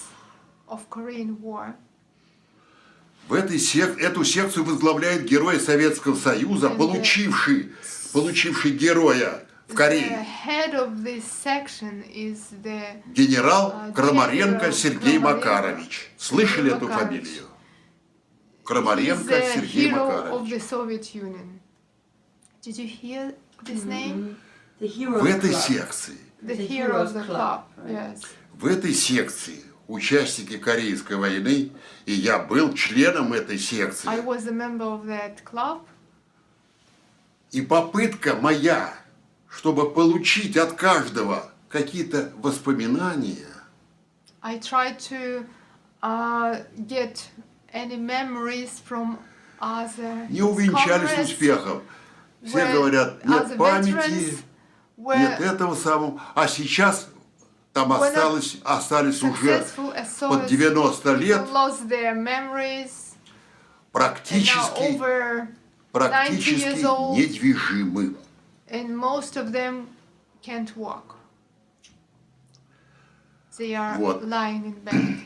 of Korean War. эту секцию возглавляет герой Советского Союза, получивший героя в The Корее, head of this section is the генерал Крамаренко генерал Сергей Крамаренко Макарович. Слышали Сергей эту Макарович. фамилию? he's Крамаренко the Сергей hero of Макарович. the Soviet Union. Did you hear this name? The Heroes В этой Club. секции, The The hero of the Heroes club. Club, right. Yes. в этой секции участники Корейской войны, и я был членом этой I секции. was a member of that club. И попытка моя, чтобы получить от каждого какие-то воспоминания, I try to get any memories from other не увенчались comrades успехом. Все where говорят, нет other памяти, veterans were нет этого самого. А сейчас там When остались уже successful as под soldiers. 90 лет People lost their memories and now практически over 90 years old, недвижимы. and most of them can't walk. They are Вот. lying in bed.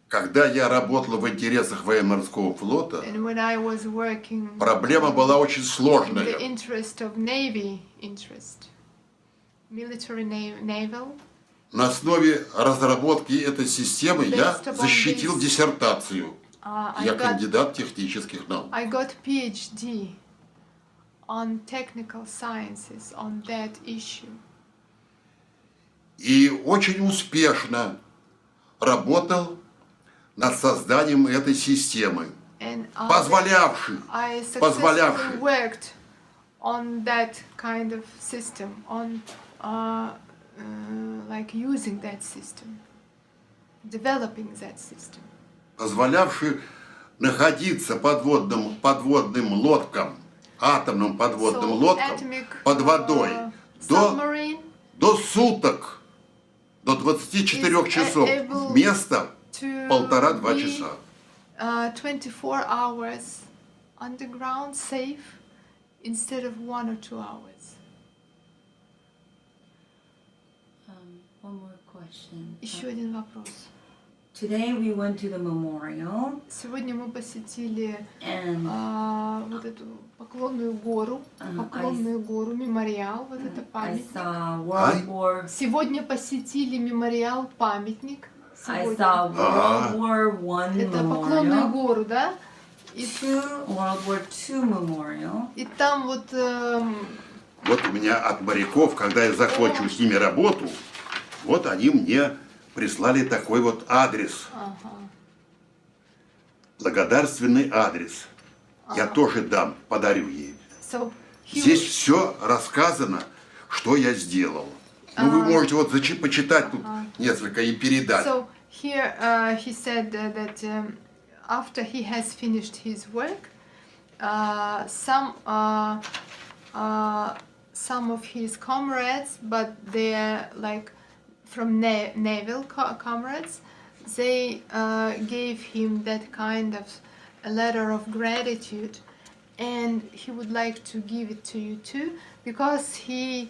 Когда я работал в интересах военно-морского флота, And when I was working проблема была очень in the сложная. interest of Navy interest, military naval, На основе разработки этой системы я Based upon защитил this, диссертацию. I Я got кандидат технических наук. I got PhD on technical sciences on that issue. И очень успешно работал над созданием этой системы, And позволявшей I successfully позволявший. worked on that kind of system, on like using that system, developing that system, позволявший находиться подводным лодкам, атомным подводным so лодкам atomic под водой submarine до суток, до 24 часов, able вместо to 1,5-2 be, часа. 24 hours underground safe instead of 1 or 2 hours. One more question. Еще один вопрос. Today we went to the memorial Сегодня мы посетили and вот эту Поклонную гору, мемориал, вот это I памятник. saw World War. Сегодня посетили мемориал, памятник. I Сегодня. saw World War One Это Поклонную memorial, гору, да? И, World War II memorial. и там вот Вот у меня от моряков, когда я закончил с ними работу, вот они мне прислали такой вот адрес, благодарственный адрес. Я тоже дам, подарю ей. so he Здесь все рассказано, что я сделал. Ну, вы можете вот почитать тут несколько и передать. So here he said that after he has finished his work, some of his comrades, but they're like from naval comrades, they gave him that kind of a letter of gratitude, and he would like to give it to you too, because they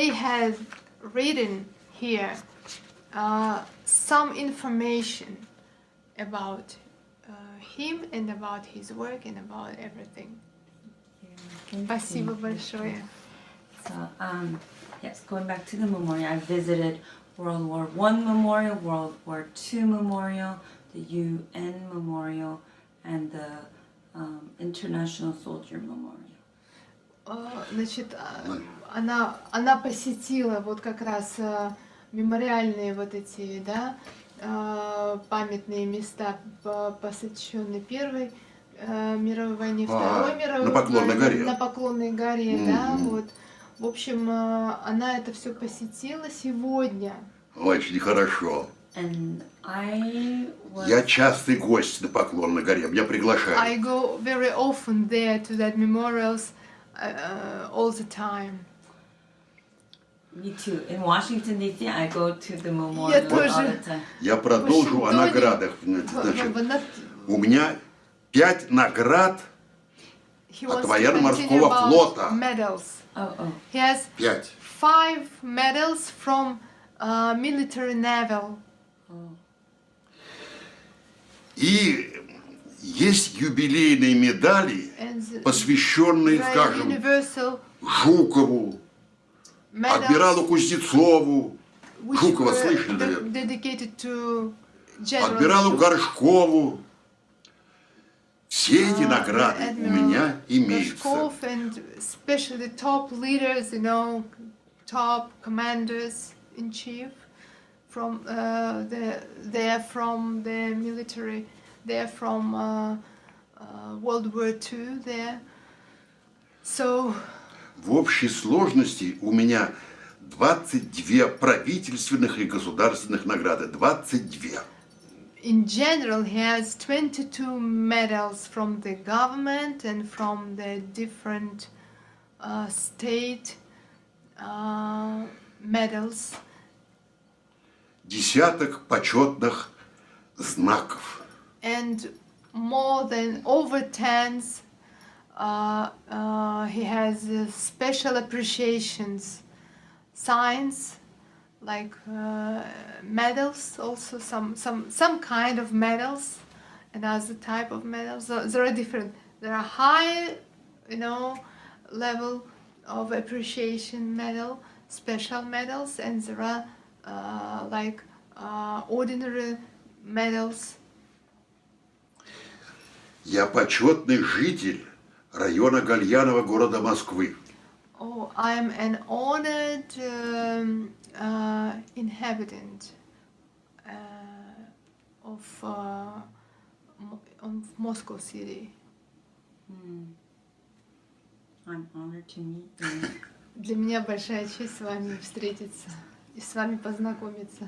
had written here some information about him and about his work and about everything. Спасибо большое. So, yes, going back to the memorial, I visited World War One memorial, World War II memorial, the UN memorial, and the International Soldier Memorial. Значит, она посетила вот как раз мемориальные вот эти, да, памятные места, посвященные Первой мировой войне, Второй мировой на Поклонной горе. На Поклонной горе, да, вот. В общем, она это все посетила сегодня. Очень хорошо. And I was Я частый гость на Поклонной горе, меня приглашают. I go very often there to that memorials all the time. me too. In Washington D.C., I go to the Я memorial all тоже. the time. Я продолжу о Вашингтоне. наградах. Значит, He у меня 5 наград wants от to военно-морского continue about флота. medals. Oh. He has 5. 5 medals from military naval. И есть юбилейные медали, And the посвященные, Grand скажем, universal Жукову, адмиралу medals Кузнецову, which Жукова were слышали, наверное, dedicated to General адмиралу Zhukov. Горшкову. Все эти награды у Admiral меня имеются. Gorshkov and especially top leaders, top commanders in chief from they're from the military, they're from World War II there. So В общей сложности у меня 22 правительственных и государственных награды. 22. In general, he has 22 medals from the government and from the different state medals. Десяток почетных знаков. And more than over 10, he has special appreciations, signs, like medals, also some kind of medals, another type of medals. So there are different. There are high, level of appreciation medal, special medals, and there are ordinary medals. Я почетный житель района Гальянова города Москвы. Oh, I am an honored inhabitant of Moscow City. I'm honored to meet you. Для меня большая честь с вами встретиться и с вами познакомиться.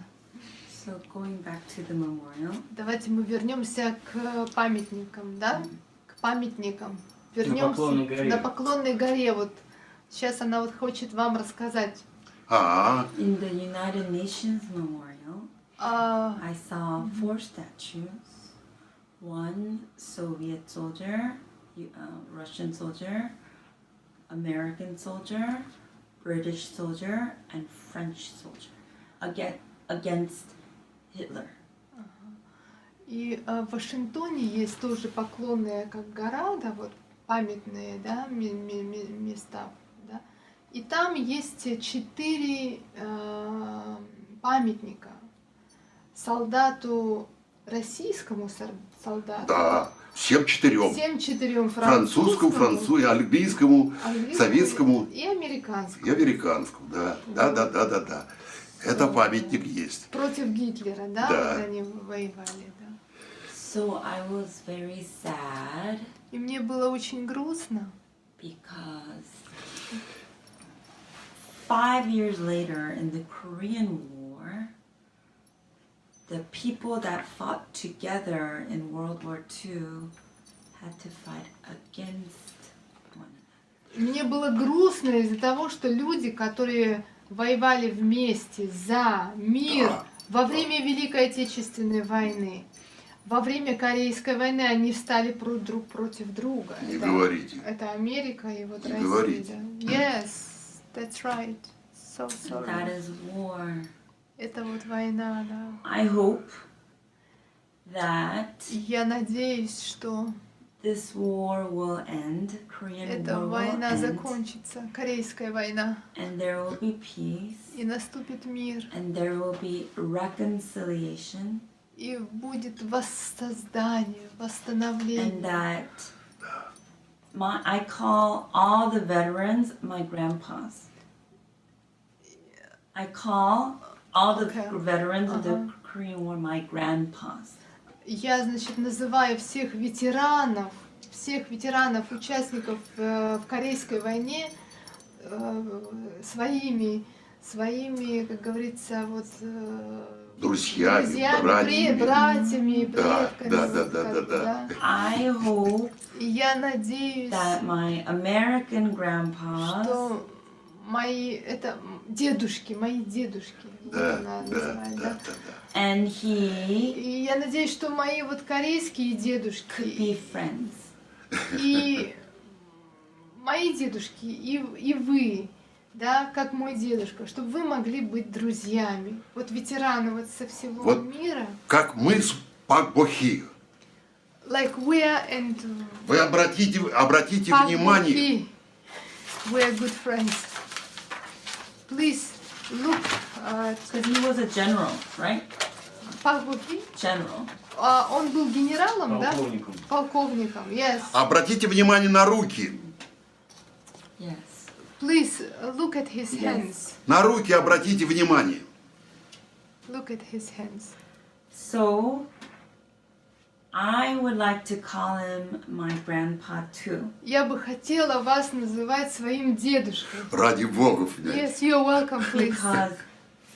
So going back to the memorial, Давайте мы вернемся к памятникам, да? К памятникам. Вернемся Поклонной горе. на Поклонной горе. Вот сейчас она вот хочет вам рассказать. in the United Nations Memorial, А, I saw 4 statues. One Soviet soldier, Russian soldier, American soldier, British soldier, and French soldier against Hitler. И в Вашингтоне есть тоже Поклонная как гора, да, вот памятные, да, места, да. И там есть 4 памятника солдату, российскому солдату, Да, всем 4. всем 4 Французскому, английскому, советскому и американскому. и американскому. Да. Это памятник есть. Против Гитлера, да, Да. вот они воевали, да. So I was very sad И мне было очень грустно, because 5 years later in the Korean War, the people that fought together in World War II had to fight against one another. Мне было грустно из-за того, что люди, которые воевали вместе за мир Да. во время Великой Отечественной войны, во время Корейской войны, они встали друг против друга. Не говорите. Это Америка и вот Не Россия. говорите. Да. Yes, that's right. So sorry. That is war. Это вот война, да. I hope that И я надеюсь, что this war will end, Korean эта war will война end, закончится, Корейская война, and there will be peace, и наступит мир, and there will be reconciliation, и будет воссоздание, восстановление. and that I call all the veterans my grandpas. I call all the Okay. veterans of the Korean War my grandpas. Я, значит, называю всех ветеранов, участников в Корейской войне своими, как говорится, вот Друзьями, братьями. братьями, Да, предками. да. I hope И я надеюсь, that my American grandpas что мои дедушки, вот Да, она да, называет, да. and he И я надеюсь, что мои вот корейские could дедушки be friends. и мои дедушки, и вы, да, как мой дедушка, чтобы вы могли быть друзьями. Вот ветераны вот со всего Вот. мира. Как мы с Пак Бохи. Like we are and Вы обратите Пак внимание, Бохи. We are good friends. Please look at Because he was a general, right? Пак Бохи. General. Он был генералом, да? Полковником. Полковником, yes. обратите внимание на руки. Yes. Please look at his Yes. hands. На руки обратите внимание. Look at his hands. So I would like to call him my grandpa too. Я бы хотела вас называть своим дедушкой. Ради Бога, князь. Yes, you're welcome, please. Because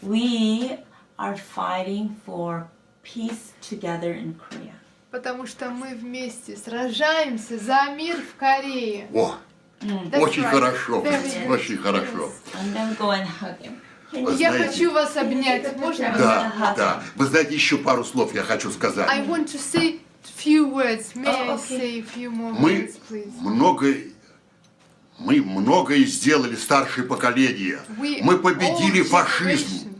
we are fighting for peace together in Korea. Потому что мы вместе сражаемся за мир в Корее. О, That's очень right. хорошо, Very good. очень хорошо. I'm gonna go and hug him. Вы Я знаете- хочу вас обнять. Можно? Да, да. Вы знаете, еще пару слов я хочу сказать. I want to say few words. May I Oh, okay. say a few more Мы words, please? многое сделали, старшее поколение. We Мы победили all фашизм. generation,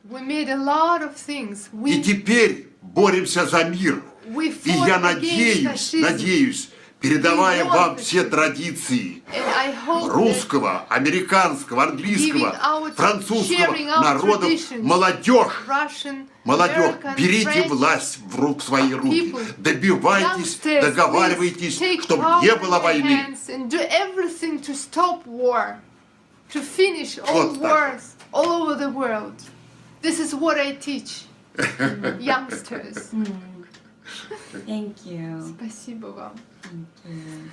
We made a lot of things. И теперь боремся за мир. We И я fought against fascism. надеюсь, передавая We вам want все традиции And I hope that русского, американского, английского, Giving out- французского sharing our народов, traditions. молодежь, Russian, молодежь, American, берите French, власть в свои руки, people, добивайтесь, youngsters, договаривайтесь, please take чтобы power не in было your войны. hands and do everything to stop war, to finish all Вот так. wars all over the world. This is what I teach youngsters. Thank you. Спасибо вам. Thank you.